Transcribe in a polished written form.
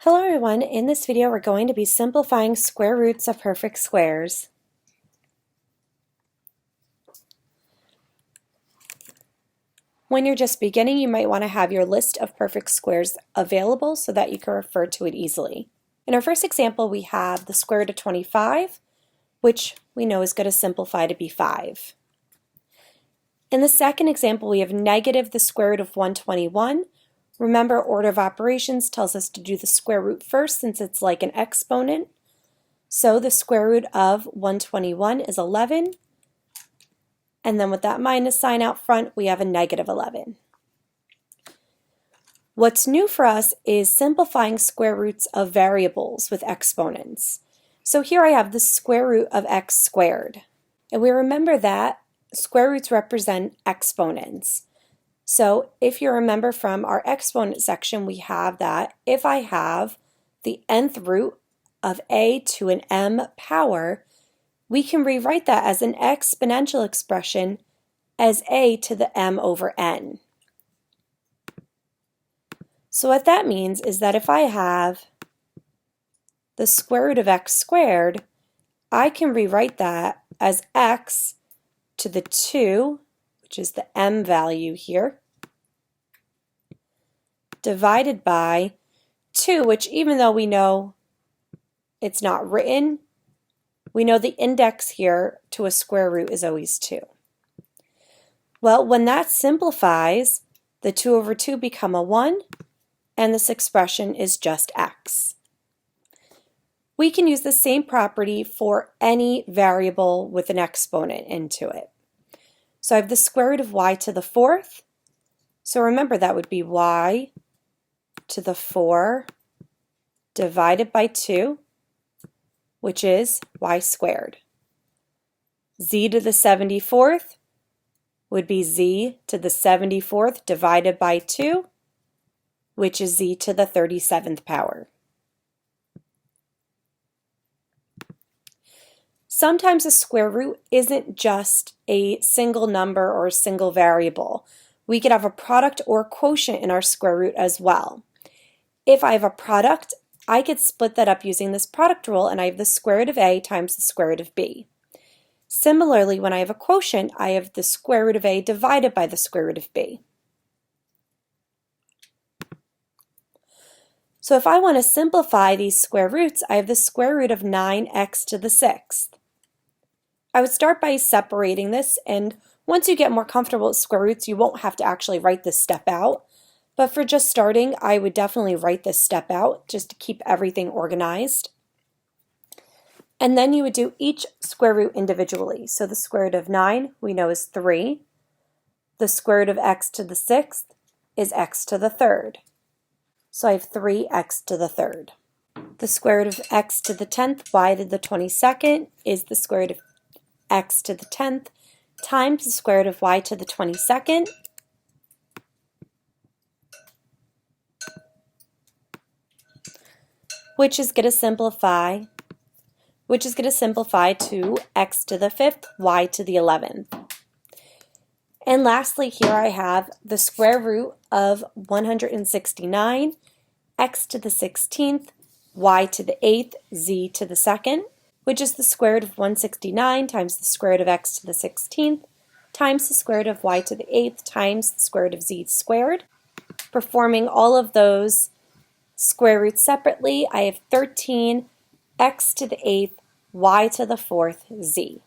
Hello everyone, in this video we're going to be simplifying square roots of perfect squares. When you're just beginning, you might want to have your list of perfect squares available so that you can refer to it easily. In our first example, we have the square root of 25, which we know is going to simplify to be 5. In the second example, we have negative the square root of 121. Remember, order of operations tells us to do the square root first since it's like an exponent. So the square root of 121 is 11. And then with that minus sign out front, we have a negative 11. What's new for us is simplifying square roots of variables with exponents. So here I have the square root of x squared. And we remember that square roots represent exponents. So if you remember from our exponent section, we have that if I have the nth root of a to an m power, we can rewrite that as an exponential expression as a to the m over n. So what that means is that if I have the square root of x squared, I can rewrite that as x to the 2, which is the m value here, divided by 2, which even though we know it's not written, we know the index here to a square root is always 2. Well, when that simplifies, the 2 over 2 become a 1, and this expression is just x. We can use the same property for any variable with an exponent into it. So I have the square root of y to the 4th. So remember that would be y to the 4 divided by 2, which is y squared. Z to the 74th would be z to the 74th divided by 2, which is z to the 37th power. Sometimes a square root isn't just a single number or a single variable. We could have a product or quotient in our square root as well. If I have a product, I could split that up using this product rule, and I have the square root of a times the square root of b. Similarly, when I have a quotient, I have the square root of a divided by the square root of b. So if I want to simplify these square roots, I have the square root of 9x to the 6th. I would start by separating this, and once you get more comfortable with square roots, you won't have to actually write this step out. But for just starting, I would definitely write this step out just to keep everything organized. And then you would do each square root individually. So the square root of 9 we know is 3. The square root of x to the 6th is x to the 3rd. So I have 3x to the 3rd. The square root of x to the 10th, y to the 22nd, is the square root of x to the 10th times the square root of y to the 22nd. Which is going to simplify to x to the 5th, y to the 11th. And lastly, here I have the square root of 169, x to the 16th, y to the 8th, z to the 2nd, which is the square root of 169 times the square root of x to the 16th times the square root of y to the 8th times the square root of z squared. Performing all of those square roots separately, I have 13 x to the 8th, y to the 4th, z.